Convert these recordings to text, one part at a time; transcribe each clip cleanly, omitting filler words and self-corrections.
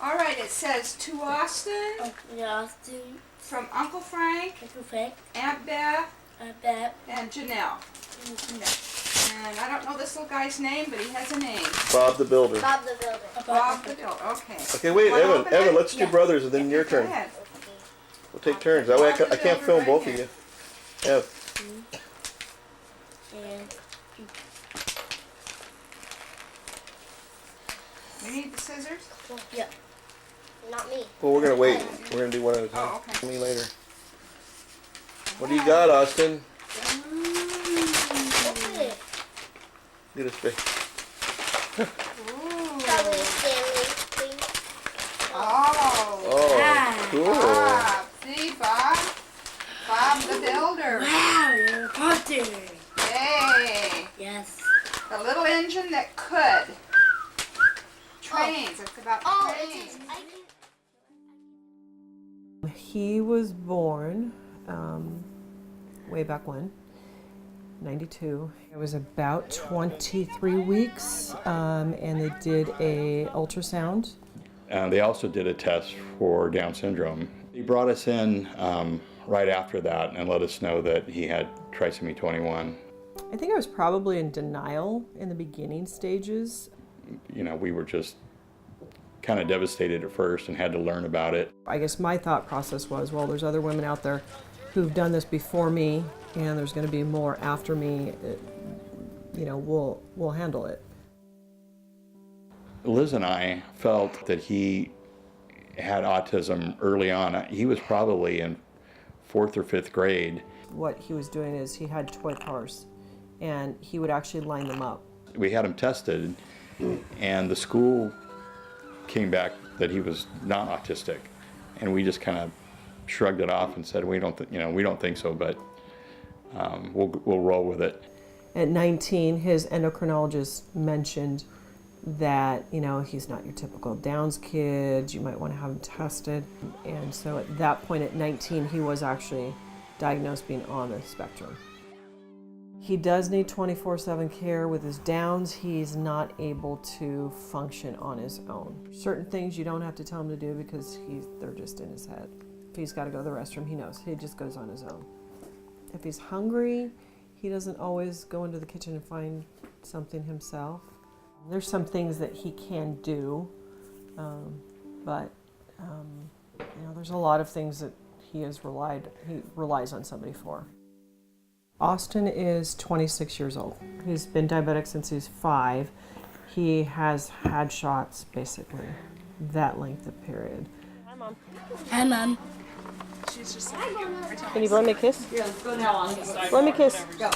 All right, it says to Austin. Austin. From Uncle Frank. Uncle Frank. Aunt Beth. Aunt Beth. And Janelle. And I don't know this little guy's name, but he has a name. Bob the Builder. Bob the Builder. Bob the Builder, okay. Okay, wait, Evan, let's do brothers and then your Go turn. ahead. We'll take turns. That way I can't film Right both here. of you. Yeah. And You need the scissors? yeah. Not me. Well, we're gonna wait. We're gonna do one at a time. Oh, okay. Me later. What do you got, Austin? Open it. Get a stick. Probably Stanley thing. Oh. Oh, cool. Bob. See, Bob? Bob the Builder. Wow, you're haunted. Yay. Yes. The little engine that could. Trains. It's about trains. He was born way back when, 92. It was about 23 weeks, and they did a ultrasound. They also did a test for Down syndrome. He brought us in right after that and let us know that he had trisomy 21. I think I was probably in denial in the beginning stages. You know, we were just kind of devastated at first and had to learn about it. I guess my thought process was, well, there's other women out there who've done this before me, and there's going to be more after me. We'll handle it. Liz and I felt that he had autism early on. He was probably in 4th or 5th grade. What he was doing is he had toy cars, and he would actually line them up. We had him tested, and the school came back that he was not autistic, and we just kind of shrugged it off and said we don't think so, but we'll roll with it. At 19, his endocrinologist mentioned that he's not your typical Downs kid. You might want to have him tested, and so at that point, at 19, he was actually diagnosed being on the spectrum. He does need 24/7 care with his Downs. He's not able to function on his own. Certain things you don't have to tell him to do because they're just in his head. If he's got to go to the restroom, he knows. He just goes on his own. If he's hungry, he doesn't always go into the kitchen and find something himself. There's some things that he can do, but there's a lot of things that he relies on somebody for. Austin is 26 years old. He's been diabetic since he's 5. He has had shots basically that length of period. Hi, Mom. Hi, Mom. She's just Can you blow me a kiss? Here, let's go now. Blow me a kiss. Go.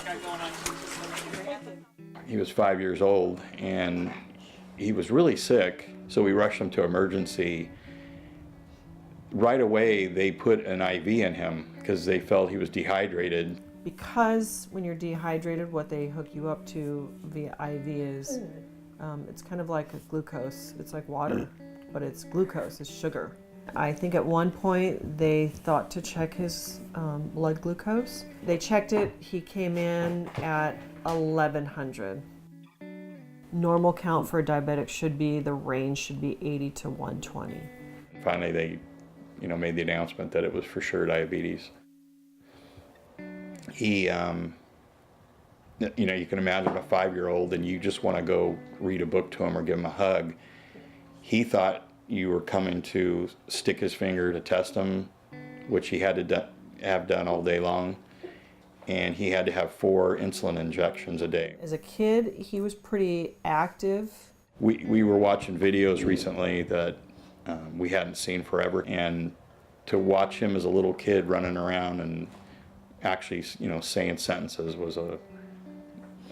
He was 5 years old, and he was really sick, so we rushed him to emergency. Right away, they put an IV in him because they felt he was dehydrated. Because when you're dehydrated, what they hook you up to via IV is, it's kind of like a glucose. It's like water, but it's glucose, it's sugar. I think at one point they thought to check his blood glucose. They checked it, he came in at 1100. Normal count for a diabetic the range should be 80 to 120. Finally, they made the announcement that it was for sure diabetes. He, you can imagine a 5-year-old and you just want to go read a book to him or give him a hug. He thought you were coming to stick his finger to test him, which he had to have done all day long. And he had to have 4 insulin injections a day. As a kid, he was pretty active. We were watching videos recently that we hadn't seen forever, and to watch him as a little kid running around and actually, saying sentences was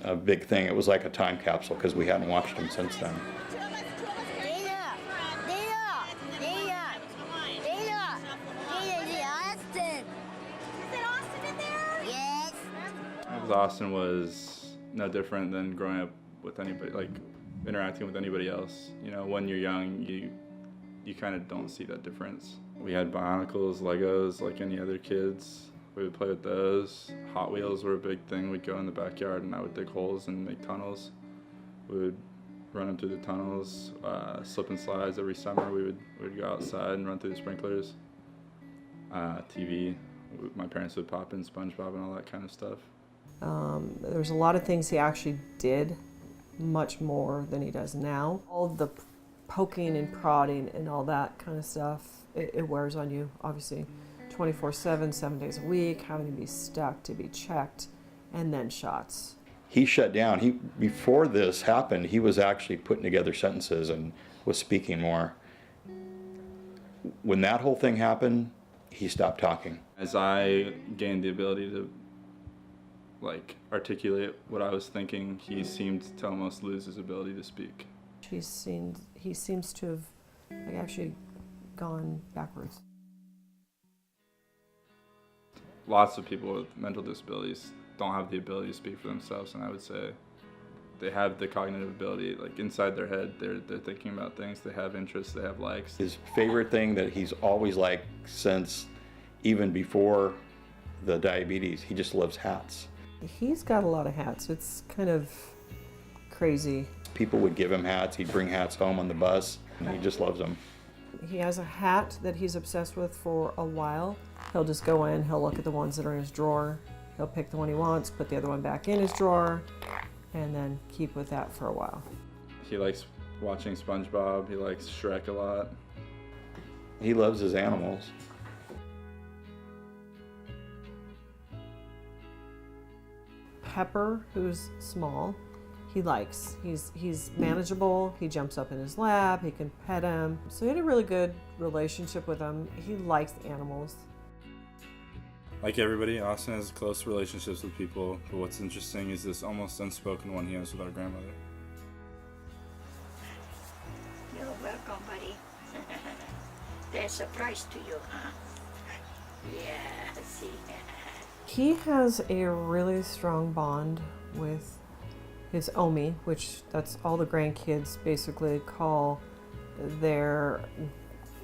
a big thing. It was like a time capsule because we hadn't watched him since then. Austin was no different than growing up with anybody, like interacting with anybody else. When you're young, you kind of don't see that difference. We had Bionicles, Legos, like any other kids. We would play with those. Hot Wheels were a big thing. We'd go in the backyard and I would dig holes and make tunnels. We would running through the tunnels, slip and slides. Every summer we would go outside and run through the sprinklers. TV, my parents would pop in SpongeBob and all that kind of stuff. There's a lot of things he actually did much more than he does now. All of the poking and prodding and all that kind of stuff, it wears on you, obviously. 24/7, 7 days a week, having to be stuck to be checked, and then shots. He shut down. Before this happened, he was actually putting together sentences and was speaking more. When that whole thing happened, he stopped talking. As I gained the ability to articulate what I was thinking, he seemed to almost lose his ability to speak. He seems to have actually gone backwards. Lots of people with mental disabilities don't have the ability to speak for themselves, and I would say they have the cognitive ability, inside their head, they're thinking about things, they have interests, they have likes. His favorite thing that he's always liked since even before the diabetes, he just loves hats. He's got a lot of hats. It's kind of crazy. People would give him hats, he'd bring hats home on the bus, and he just loves them. He has a hat that he's obsessed with for a while. He'll just go in, he'll look at the ones that are in his drawer, he'll pick the one he wants, put the other one back in his drawer, and then keep with that for a while. He likes watching SpongeBob, he likes Shrek a lot. He loves his animals. Pepper, who's small, he likes. He's manageable, he jumps up in his lap, he can pet him. So he had a really good relationship with him. He likes animals. Like everybody, Austin has close relationships with people, but what's interesting is this almost unspoken one he has with our grandmother. You're welcome, buddy. They're a surprise to you, huh? Yeah, see. He has a really strong bond with his Omi, which that's all the grandkids basically call their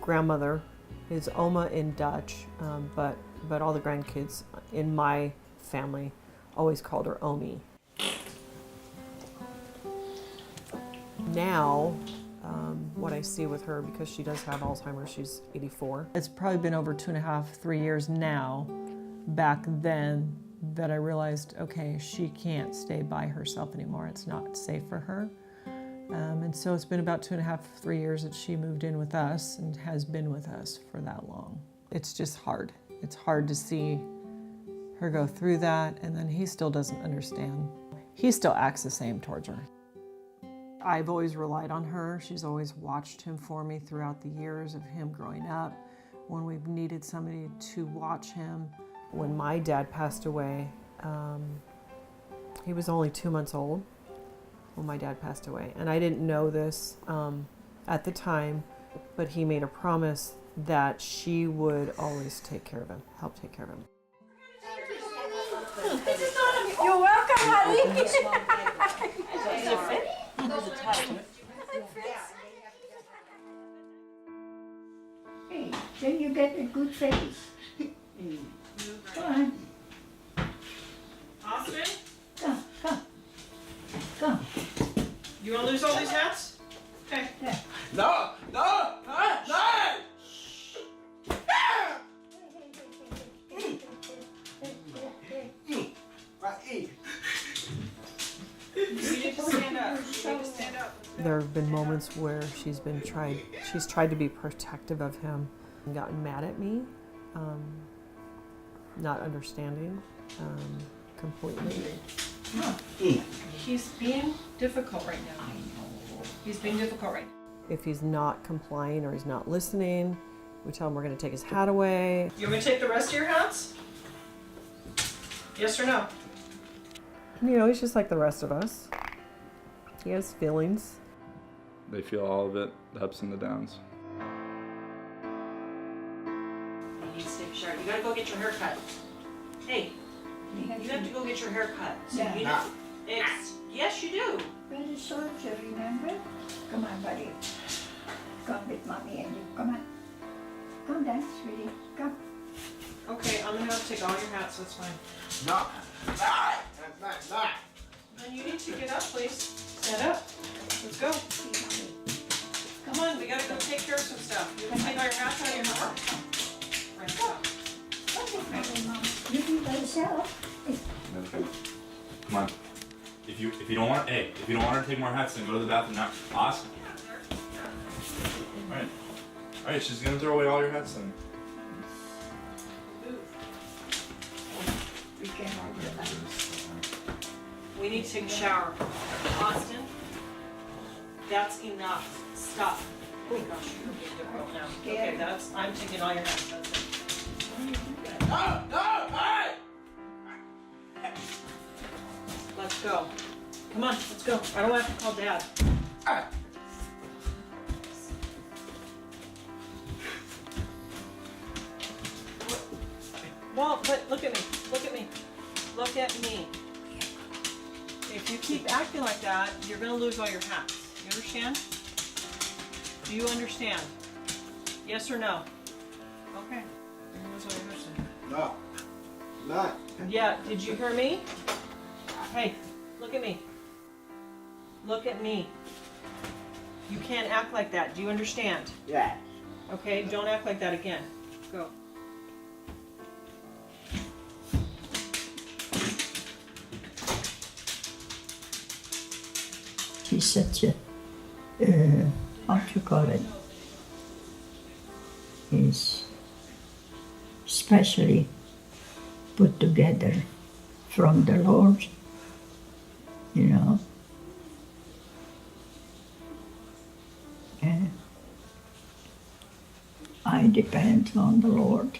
grandmother. His Oma in Dutch, but all the grandkids in my family always called her Omi. Now, what I see with her, because she does have Alzheimer's, she's 84. It's probably been over 2.5, 3 years now, back then, that I realized, okay, she can't stay by herself anymore. It's not safe for her. And so it's been about 2.5, 3 years that she moved in with us and has been with us for that long. It's just hard. It's hard to see her go through that, and then he still doesn't understand. He still acts the same towards her. I've always relied on her. She's always watched him for me throughout the years of him growing up, when we've needed somebody to watch him. When my dad passed away, he was only 2 months old when my dad passed away. And I didn't know this at the time, but he made a promise that she would always take care of him, help take care of him. You're welcome, honey. Hey, then you get a good face. Go on. Austin, Come, come. Come. you want to lose all these hats? Okay. No! No! No! No! You need to stand up. You need to stand up. There have been moments where she's tried to be protective of him and gotten mad at me, not understanding completely. He's being difficult right now. He's being difficult right now. If he's not complying or he's not listening, we tell him we're going to take his hat away. You want me to take the rest of your hats? Yes or no? You know, he's just like the rest of us. He has feelings. They feel all of it, the ups and the downs. You need to take a shower. You gotta go get your hair cut. Hey, you have to go get your hair cut. So Yeah. you need yes, you do. Very soldier, remember? Come on, buddy. Come with mommy and you. Come on. Come dance, sweetie. Come. Okay, I'm gonna have to take all your hats. That's fine. No! No! Then you need to get up, please. Stand up. Let's go. Come on, we gotta go take care of some stuff. You can take all your hats out of your hair. Right, go. You do by yourself. Okay. Come on. If you don't want her to take more hats, then go to the bathroom now. Awesome. All right. She's gonna throw away all your hats then. We can all do that. We need to take a shower. Austin, that's enough. Stop. Oh gosh, you're being difficult now. Okay, I'm taking all your hats. That's it. Let's go. Come on, let's go. I don't have to call Dad. Well, but look at me. Look at me. Look at me. If you keep acting like that, you're going to lose all your hats. You understand? Do you understand? Yes or no? Okay. You're going to lose all your hats. No. Not. Yeah, did you hear me? Hey, look at me. Look at me. You can't act like that. Do you understand? Yeah. Okay, don't act like that again. Go. He's such a, what you call it? He's specially put together from the Lord, you know. And I depend on the Lord.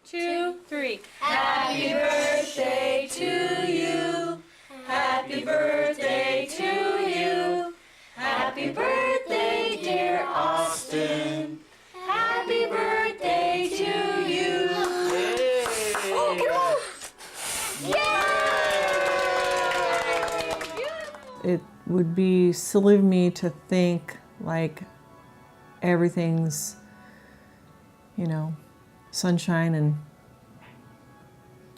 2, 3. Happy birthday to you. Happy birthday to you. Happy birthday, dear Austin. Happy birthday to you. Oh, come on. It would be silly of me to think like everything's, you know, sunshine and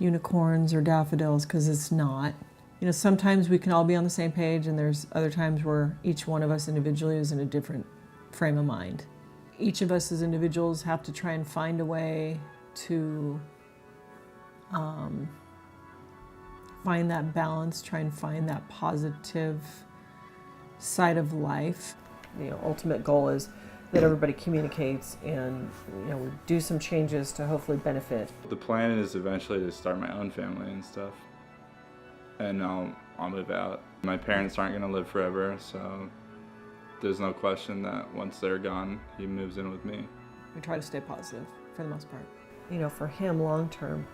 unicorns or daffodils, because it's not. You know, sometimes we can all be on the same page, and there's other times where each one of us individually is in a different frame of mind. Each of us as individuals have to try and find a way to find that balance, try and find that positive side of life. The ultimate goal is that everybody communicates and, you know, we do some changes to hopefully benefit. The plan is eventually to start my own family and stuff. And I'll move out. My parents aren't gonna live forever, so there's no question that once they're gone, he moves in with me. We try to stay positive for the most part. You know, for him long term,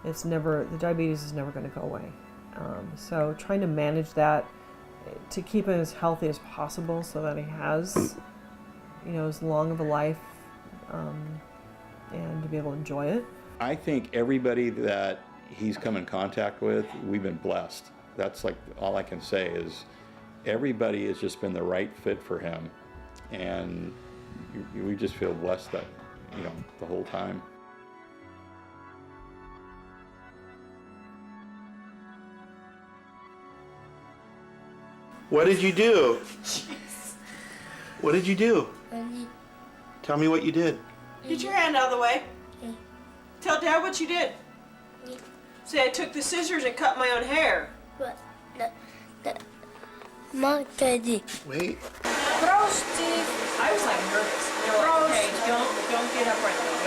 the diabetes is never gonna go away. So trying to manage that to keep him as healthy as possible so that he has, you know, as long of a life and to be able to enjoy it. I think everybody that he's come in contact with, we've been blessed. That's like all I can say is everybody has just been the right fit for him, and we just feel blessed that, you know, the whole time. What did you do? What did you do? Tell me what you did. Get your hand out of the way. Tell Dad what you did. Say, I took the scissors and cut my own hair. Mom, Daddy. Wait. I was like nervous. They were like, hey, don't get up right now.